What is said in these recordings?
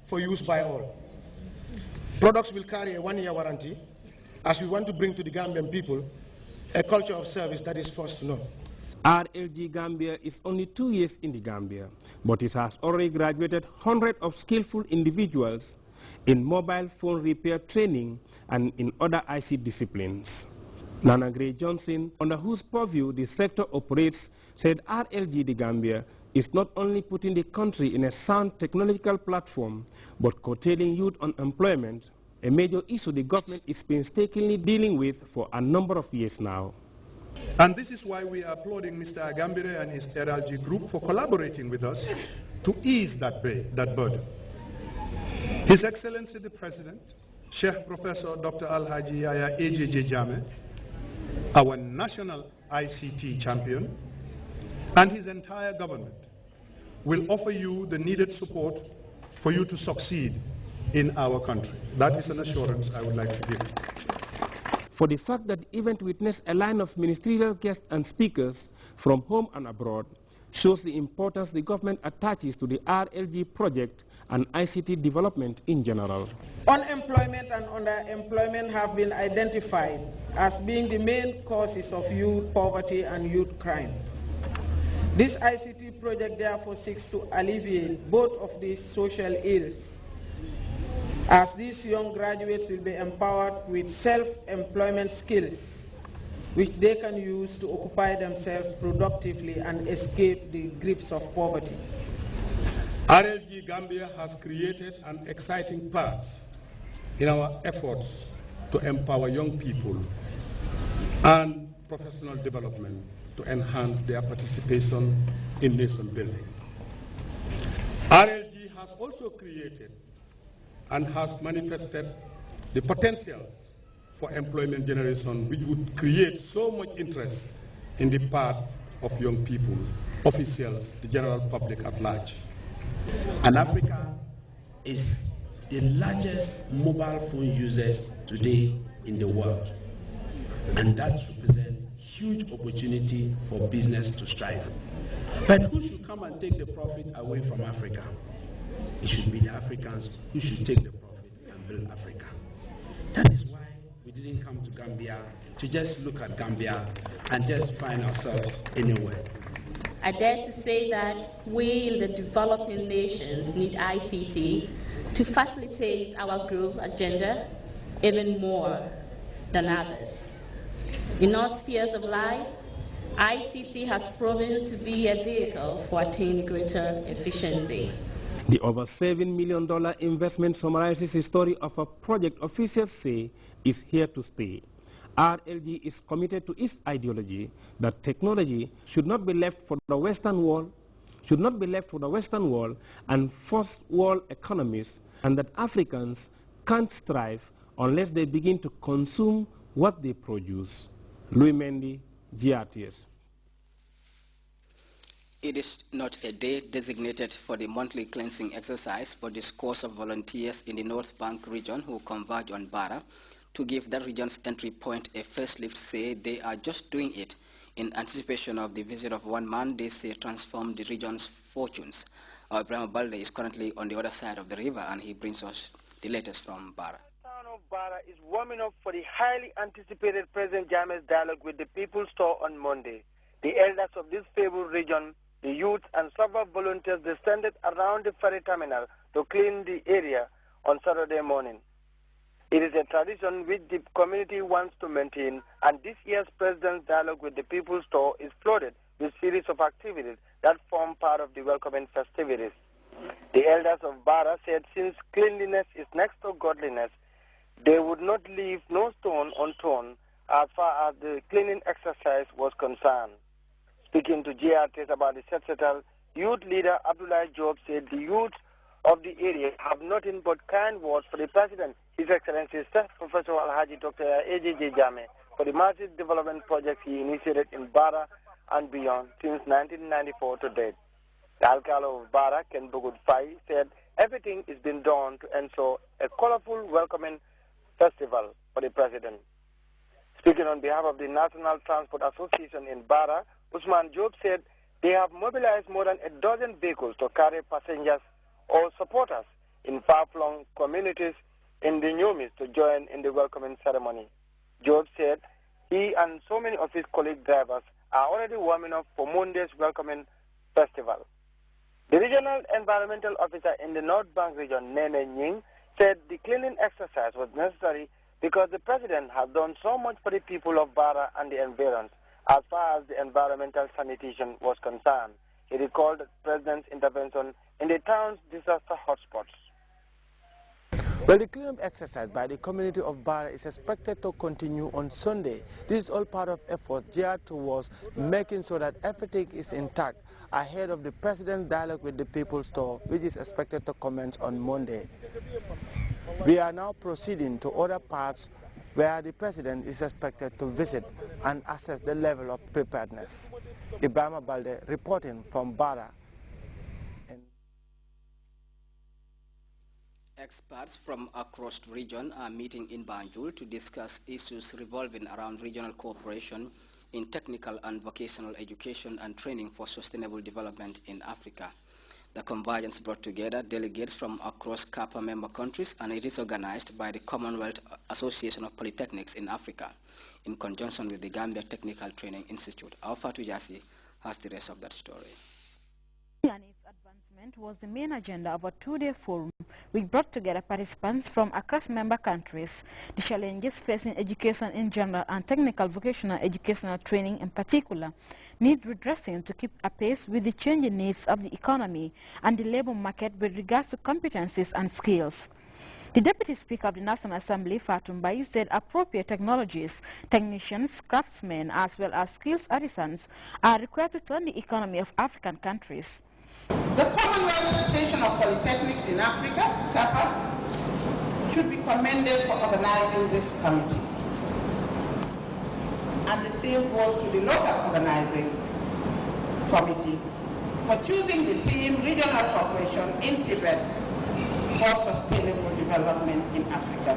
for use by all. Products will carry a 1-year warranty, as we want to bring to the Gambian people a culture of service that is first to none. RLG Gambia is only 2 years in the Gambia, but it has already graduated hundreds of skillful individuals in mobile phone repair training and in other IC disciplines. Nana Gray Johnson, under whose purview the sector operates, said RLG the Gambia is not only putting the country in a sound technological platform, but curtailing youth unemployment, a major issue the government is painstakingly dealing with for a number of years now. And this is why we are applauding Mr. Agambire and his RLG group for collaborating with us to ease that burden. His Excellency the President, Sheikh Professor Dr. Alhaji Yaya AJJ Jame, our national ICT champion, and his entire government will offer you the needed support for you to succeed in our country. That is an assurance I would like to give. For the fact that the event witnessed a line of ministerial guests and speakers from home and abroad shows the importance the government attaches to the RLG project and ICT development in general. Unemployment and underemployment have been identified as being the main causes of youth poverty and youth crime. This ICT project therefore seeks to alleviate both of these social ills, as these young graduates will be empowered with self-employment skills which they can use to occupy themselves productively and escape the grips of poverty. RLG Gambia has created an exciting part in our efforts to empower young people and professional development to enhance their participation in nation building. RLG has also created and has manifested the potentials for employment generation, which would create so much interest in the part of young people, officials, the general public at large. And Africa is the largest mobile phone users today in the world. And that represents huge opportunity for business to strive. But who should come and take the profit away from Africa? It should be the Africans who should take the profit and build Africa. That is why we didn't come to Gambia to just look at Gambia and just find ourselves anywhere. I dare to say that we in the developing nations need ICT to facilitate our growth agenda even more than others. In all spheres of life, ICT has proven to be a vehicle for attaining greater efficiency. The over $7 million investment summarizes the story of a project officials say is here to stay. RLG is committed to its ideology that technology should not be left for the Western world, and first world economies, and that Africans can't thrive unless they begin to consume what they produce. Louis Mendy, Grts. It is not a day designated for the monthly cleansing exercise, but the scores of volunteers in the North Bank region who converge on Barra to give that region's entry point a facelift say they are just doing it in anticipation of the visit of one man they say transformed the region's fortunes. Ibrahim Balde is currently on the other side of the river and he brings us the latest from Barra. The town of Barra is warming up for the highly anticipated President Jammeh's dialogue with the People's Store on Monday. The elders of this fabled region, the youth and several volunteers descended around the ferry terminal to clean the area on Saturday morning. It is a tradition which the community wants to maintain, and this year's President's dialogue with the People's Store is flooded with a series of activities that form part of the welcoming festivities. The elders of Barra said since cleanliness is next to godliness, they would not leave no stone unturned as far as the cleaning exercise was concerned. Speaking to GRTs about the Setsetal, youth leader Abdullah Job said the youth of the area have nothing but kind words for the President, His Excellency Professor Alhaji Dr. AJJ Jame, for the massive development projects he initiated in Barra and beyond since 1994 to date. The Alcalde of Barra, Ken Bugud Fai, said everything is being done to ensure a colorful welcoming festival for the President. Speaking on behalf of the National Transport Association in Barra, Usman Job said they have mobilized more than a dozen vehicles to carry passengers or supporters in far-flung communities in the Nyumis to join in the welcoming ceremony. Job said he and so many of his colleague drivers are already warming up for Monday's welcoming festival. The regional environmental officer in the North Bank region, Nene Nying, said the cleaning exercise was necessary because the president has done so much for the people of Bara and the environs as far as the environmental sanitation was concerned. He recalled the president's intervention in the town's disaster hotspots. Well, the cleanup exercise by the community of Bara is expected to continue on Sunday. This is all part of efforts geared towards making sure that everything is intact ahead of the president's dialogue with the People's Store, which is expected to commence on Monday. We are now proceeding to other parts where the president is expected to visit and assess the level of preparedness. Ibrahima Balde reporting from Bara. Experts from across the region are meeting in Banjul to discuss issues revolving around regional cooperation in technical and vocational education and training for sustainable development in Africa. The convergence brought together delegates from across CAPA member countries, and it is organized by the Commonwealth Association of Polytechnics in Africa in conjunction with the Gambia Technical Training Institute. Our Fatou Jassi has the rest of that story. And its advancement was the main agenda of a two-day forum which brought together participants from across member countries. The challenges facing education in general and technical vocational educational training in particular need redressing to keep apace with the changing needs of the economy and the labor market with regards to competencies and skills. The Deputy Speaker of the National Assembly, Fatou Mbaye, said appropriate technologies, technicians, craftsmen, as well as skills artisans are required to turn the economy of African countries. The Commonwealth Association of Polytechnics in Africa, CAPA, should be commended for organizing this committee. And the same goes to the local organizing committee for choosing the theme Regional Cooperation in Tibet for Sustainable Development in Africa,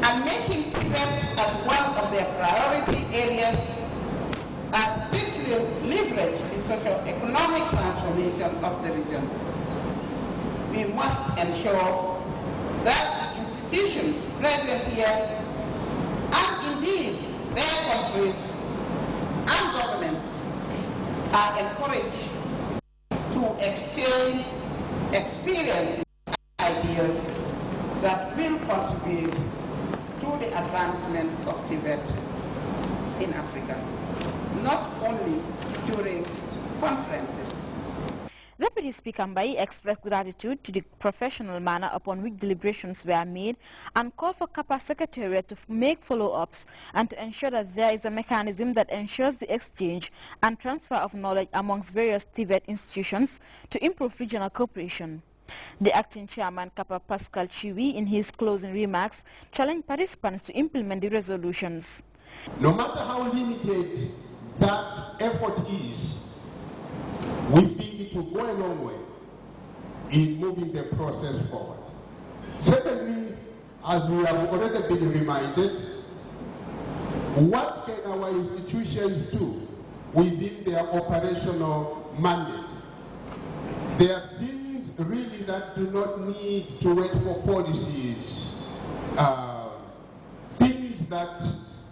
and making Tibet as one of their priority areas, as this will leverage the socio-economic transformation of the region. We must ensure that the institutions present here, and indeed their countries and governments, are encouraged to exchange experiences and ideas that will contribute to the advancement of Tibet in Africa, not only during conferences. Deputy Speaker Mbaye expressed gratitude to the professional manner upon which deliberations were made and called for CAPA Secretariat to make follow-ups and to ensure that there is a mechanism that ensures the exchange and transfer of knowledge amongst various Tibet institutions to improve regional cooperation. The acting chairman, CAPA Pascal Chiwi, in his closing remarks, challenged participants to implement the resolutions. No matter how limited that effort is, we think it will go a long way in moving the process forward. Secondly, as we have already been reminded, what can our institutions do within their operational mandate? There are things really that do not need to wait for policies. Things that,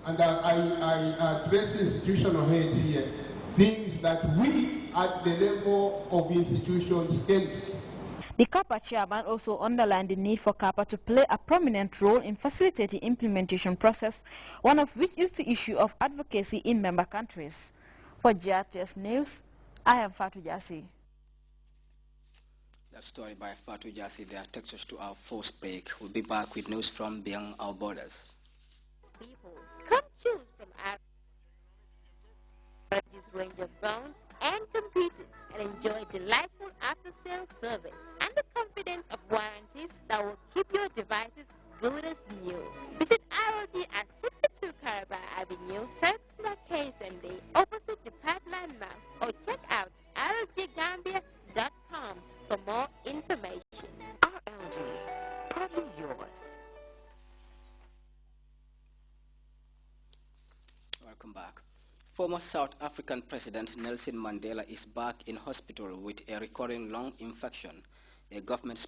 and I address institutional heads here, things that we at the level of institutions can do. The CAPA chairman also underlined the need for CAPA to play a prominent role in facilitating implementation process, one of which is the issue of advocacy in member countries. For GRTS News, I am Fatou Jassi. That story by Fatou Jassi there takes us to our first break. We'll be back with news from beyond our borders. People, come choose from our range of phones and computers and enjoy delightful after-sale service and the confidence of warranties that will keep your devices good as new. Visit ROG at 62 Caraba Avenue, Circular KSMD, opposite the Pipeline Mass, or check out roggambia.com for more information. RLG, proudly yours. Welcome back. Former South African President Nelson Mandela is back in hospital with a recurring lung infection. A government